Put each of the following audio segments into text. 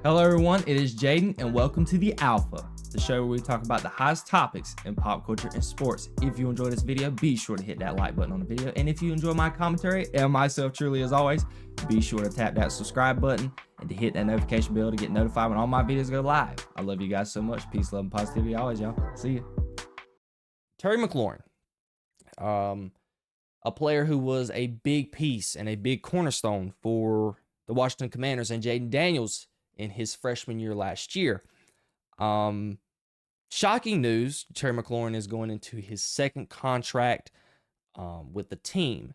Hello everyone, it is Jayden and welcome to The Alpha, the show where we talk about the hottest topics in pop culture and sports. If you enjoy this video, be sure to hit that like button on the video, and if you enjoy my commentary and myself truly as always, be sure to tap that subscribe button and to hit that notification bell to get notified when all my videos go live. I love you guys so much. Peace, love, and positivity always, y'all. See ya. Terry McLaurin, a player who was a big piece and a big cornerstone for the Washington Commanders and Jayden Daniels in his freshman year last year. Shocking news, Terry McLaurin is going into his second contract with the team.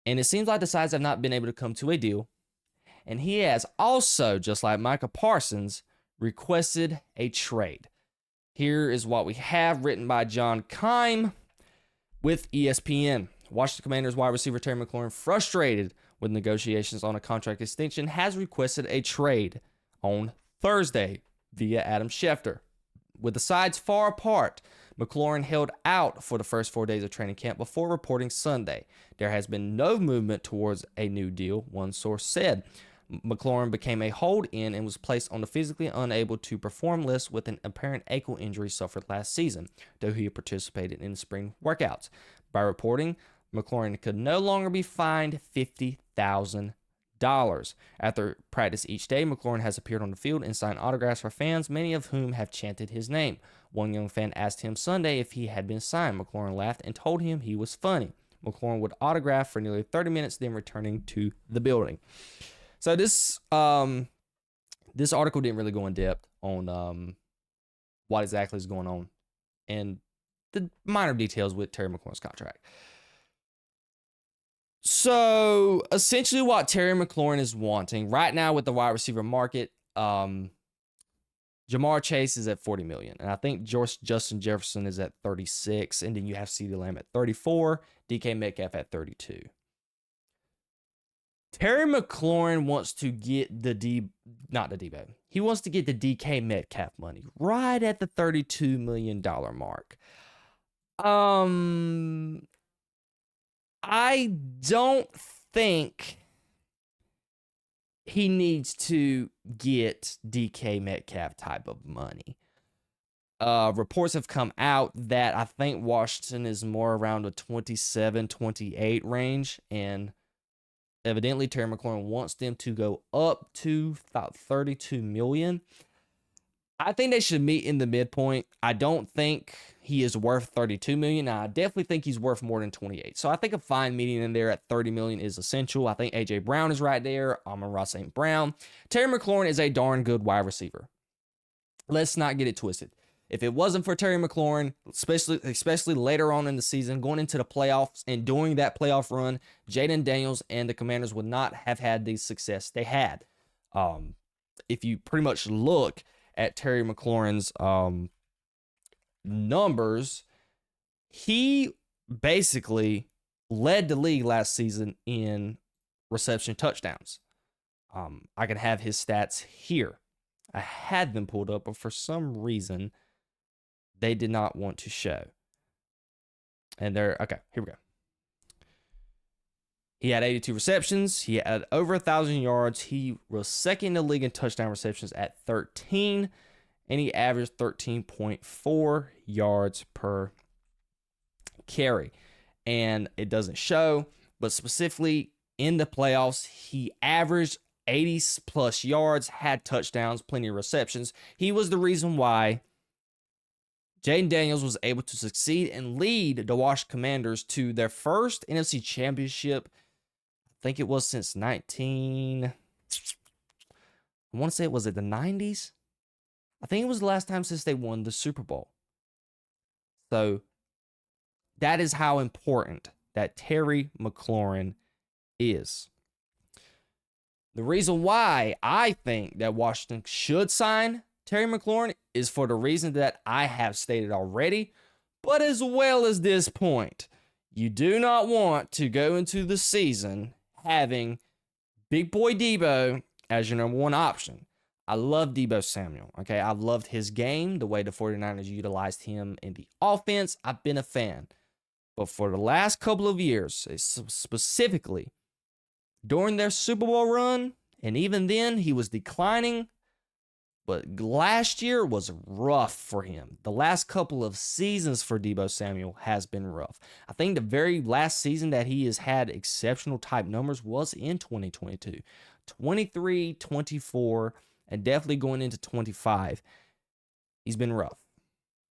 And it seems like the sides have not been able to come to a deal. And he has also, just like Micah Parsons, requested a trade. Here is what we have written by John Keim with ESPN. Washington Commanders wide receiver Terry McLaurin, frustrated with negotiations on a contract extension, has requested a trade on Thursday via Adam Schefter. With the sides far apart, McLaurin held out for the first 4 days of training camp before reporting Sunday. There has been no movement towards a new deal, one source said. McLaurin became a hold-in and was placed on the physically unable to perform list with an apparent ankle injury suffered last season, though he participated in spring workouts. By reporting, McLaurin could no longer be fined $50,000. After practice each day, McLaurin has appeared on the field and signed autographs for fans, many of whom have chanted his name. One young fan asked him Sunday if he had been signed. McLaurin laughed and told him he was funny. McLaurin would autograph for nearly 30 minutes, then returning to the building. So this article didn't really go in depth on what exactly is going on and the minor details with Terry McLaurin's contract. So essentially what Terry McLaurin is wanting right now with the wide receiver market, Jamar Chase is at $40 million. And I think Justin Jefferson is at 36. And then you have CeeDee Lamb at 34, DK Metcalf at 32. Terry McLaurin wants to get he wants to get the DK Metcalf money right at the $32 million mark. I don't think he needs to get DK Metcalf type of money. Reports have come out that I think Washington is more around the 27, 28 range, and evidently Terry McLaurin wants them to go up to about $32 million. I think they should meet in the midpoint. I don't think he is worth $32 million. I definitely think he's worth more than 28. So I think a fine meeting in there at $30 million is essential. I think A.J. Brown is right there. Amon-Ra St. Brown. Terry McLaurin is a darn good wide receiver. Let's not get it twisted. If it wasn't for Terry McLaurin, especially later on in the season, going into the playoffs and doing that playoff run, Jayden Daniels and the Commanders would not have had the success they had. If you pretty much look at Terry McLaurin's numbers, he basically led the league last season in reception touchdowns. I can have his stats here. I had them pulled up, but for some reason, they did not want to show. And okay, here we go. He had 82 receptions. He had over 1,000 yards. He was second in the league in touchdown receptions at 13, and he averaged 13.4 yards per carry. And it doesn't show, but specifically in the playoffs, he averaged 80 plus yards, had touchdowns, plenty of receptions. He was the reason why Jayden Daniels was able to succeed and lead the Washington Commanders to their first NFC Championship. I think it was since I want to say it was the 90s. I think it was the last time since they won the Super Bowl. So that is how important that Terry McLaurin is. The reason why I think that Washington should sign Terry McLaurin is for the reason that I have stated already, but as well as this point, you do not want to go into the season having Big Boy Debo as your number one option. I love Deebo Samuel, okay? I've loved his game, the way the 49ers utilized him in the offense. I've been a fan. But for the last couple of years, specifically during their Super Bowl run, And even then, he was declining. But last year was rough for him. The last couple of seasons for Deebo Samuel has been rough. I think the very last season that he has had exceptional type numbers was in 2022. 23, 24, and definitely going into 25. He's been rough.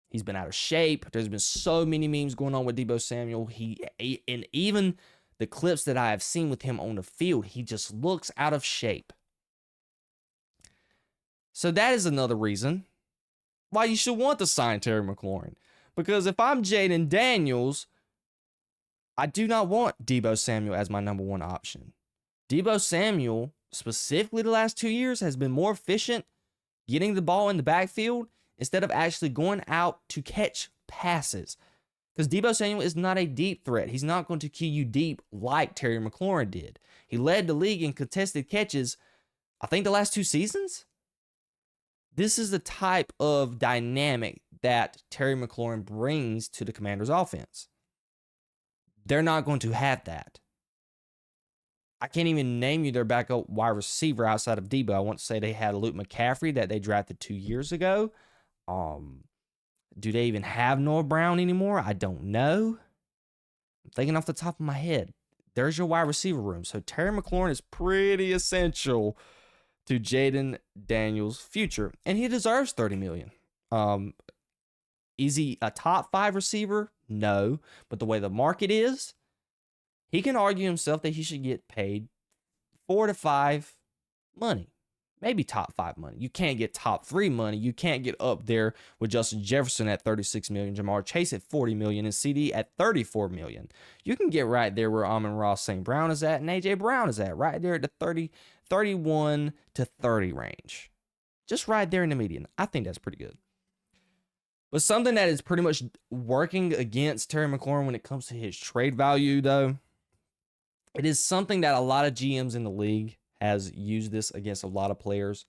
He's been out of shape. There's been so many memes going on with Deebo Samuel. And even the clips that I have seen with him on the field, he just looks out of shape. So that is another reason why you should want to sign Terry McLaurin. Because if I'm Jayden Daniels, I do not want Deebo Samuel as my number one option. Deebo Samuel, specifically the last 2 years, has been more efficient getting the ball in the backfield instead of actually going out to catch passes. Because Deebo Samuel is not a deep threat. He's not going to kill you deep like Terry McLaurin did. He led the league in contested catches, I think, the last 2 seasons. This is the type of dynamic that Terry McLaurin brings to the Commanders' offense. They're not going to have that. I can't even name you their backup wide receiver outside of Deebo. I want to say they had Luke McCaffrey that they drafted 2 years ago. Do they even have Noah Brown anymore? I don't know. I'm thinking off the top of my head. There's your wide receiver room. So Terry McLaurin is pretty essential to Jayden Daniels' future, and he deserves $30 million. Is he a top 5 receiver? No, but the way the market is, he can argue himself that he should get paid 4 to 5 money, maybe top 5 money. You can't get top 3 money. You can't get up there with Justin Jefferson at $36 million, Jamar Chase at $40 million, and CD at $34 million. You can get right there where Amon-Ra St. Brown is at and AJ Brown is at, right there at the 31 to 30 range. Just right there in the median. I think that's pretty good. But something that is pretty much working against Terry McLaurin when it comes to his trade value, though, it is something that a lot of GMs in the league has used this against a lot of players.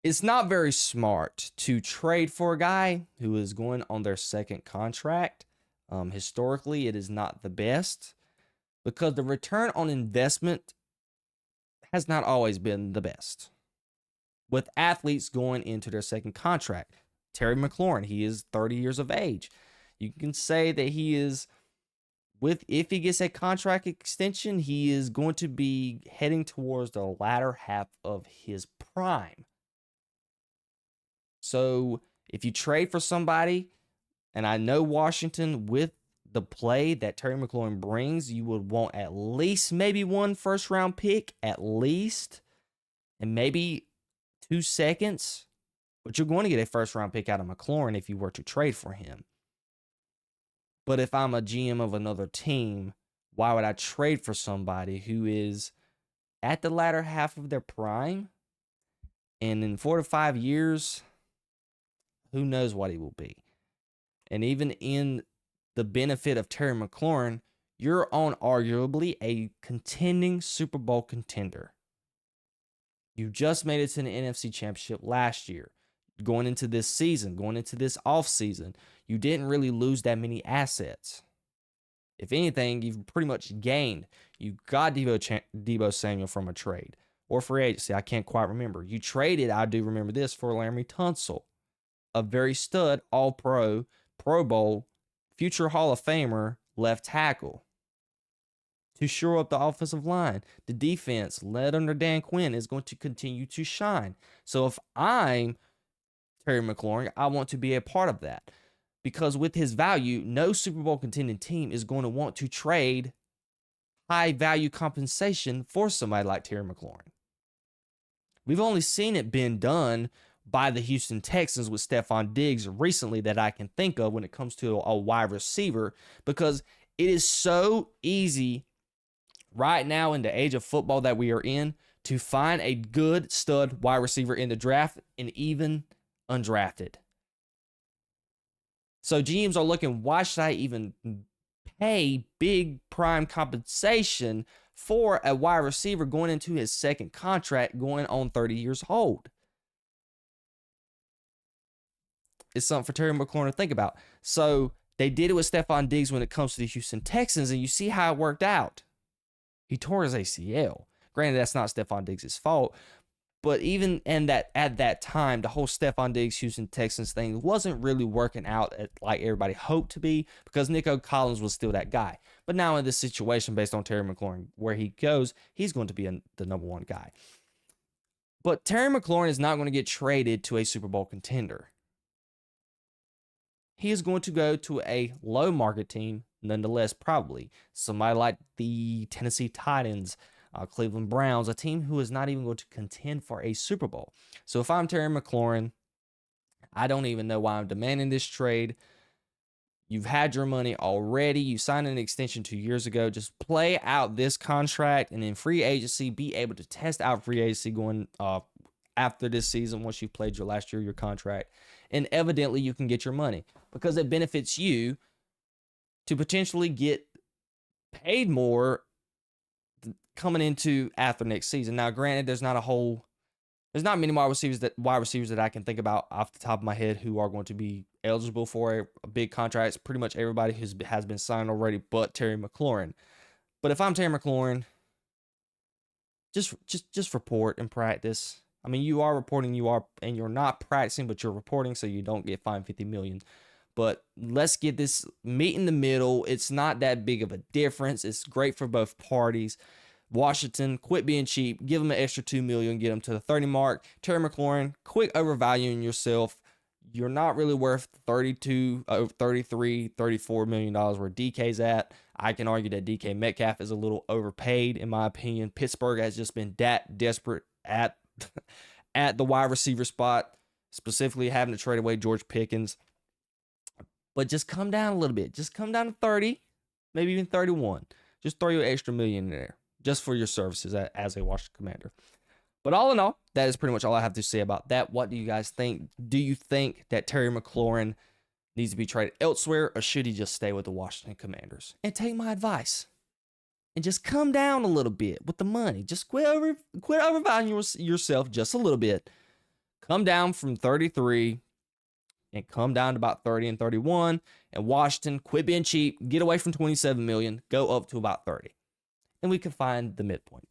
It's not very smart to trade for a guy who is going on their second contract. Historically, it is not the best because the return on investment has not always been the best. With athletes going into their second contract, Terry McLaurin, he is 30 years of age. You can say that he is, if he gets a contract extension, he is going to be heading towards the latter half of his prime. So if you trade for somebody, and I know Washington, with the play that Terry McLaurin brings, you would want at least maybe 1 first-round pick, at least, and maybe 2 seconds. But you're going to get a first-round pick out of McLaurin if you were to trade for him. But if I'm a GM of another team, why would I trade for somebody who is at the latter half of their prime? And in 4 to 5 years, who knows what he will be? And even in the benefit of Terry McLaurin, you're on arguably a contending Super Bowl contender. You just made it to the NFC Championship last year. Going into this season, going into this offseason, you didn't really lose that many assets. If anything, you've pretty much gained. You got Deebo Samuel from a trade or free agency. I can't quite remember. You traded, I do remember this, for Laremy Tunsil, a very stud, all-pro, Pro Bowl, future Hall of Famer left tackle to shore up the offensive line. The defense, led under Dan Quinn, is going to continue to shine. So if I'm Terry McLaurin, I want to be a part of that. Because with his value, no Super Bowl contending team is going to want to trade high value compensation for somebody like Terry McLaurin. We've only seen it been done by the Houston Texans with Stephon Diggs recently that I can think of when it comes to a wide receiver, because it is so easy right now in the age of football that we are in to find a good stud wide receiver in the draft and even undrafted. So GMs are looking, why should I even pay big prime compensation for a wide receiver going into his second contract, going on 30 years old? It's something for Terry McLaurin to think about. So they did it with Stephon Diggs when it comes to the Houston Texans, and you see how it worked out. He tore his ACL. Granted, that's not Stephon Diggs' fault, but even at that time, the whole Stephon Diggs Houston Texans thing wasn't really working out like everybody hoped to be, because Nico Collins was still that guy. But now in this situation, based on Terry McLaurin, where he goes, he's going to be the number one guy. But Terry McLaurin is not going to get traded to a Super Bowl contender. He is going to go to a low market team, nonetheless, probably. Somebody like the Tennessee Titans, Cleveland Browns, a team who is not even going to contend for a Super Bowl. So if I'm Terry McLaurin, I don't even know why I'm demanding this trade. You've had your money already. You signed an extension 2 years ago. Just play out this contract, and in free agency, be able to test out free agency going after this season once you've played your last year of your contract. And evidently, you can get your money because it benefits you to potentially get paid more coming into after next season. Now, granted, there's not many wide receivers that I can think about off the top of my head who are going to be eligible for a big contract. It's pretty much everybody who has been signed already, but Terry McLaurin. But if I'm Terry McLaurin, just report and practice. I mean, you are reporting, and you're not practicing, but you're reporting, so you don't get fined $50 million. But let's get this meet in the middle. It's not that big of a difference. It's great for both parties. Washington, quit being cheap. Give them an extra $2 million. Get them to the 30 mark. Terry McLaurin, quit overvaluing yourself. You're not really worth $32, $33, $34 million where DK's at. I can argue that DK Metcalf is a little overpaid, in my opinion. Pittsburgh has just been that desperate at the wide receiver spot, specifically having to trade away George Pickens. But just come down a little bit. Just come down to 30, maybe even 31. Just throw your extra $1 million in there just for your services as a Washington Commander. But all in all, that is pretty much all I have to say about that. What do you guys think? Do you think that Terry McLaurin needs to be traded elsewhere, or should he just stay with the Washington Commanders? And take my advice and just come down a little bit with the money. Just quit overvaluing yourself just a little bit. Come down from 33 and come down to about 30 and 31. And Washington, quit being cheap. Get away from $27 million. Go up to about 30. And we can find the midpoint.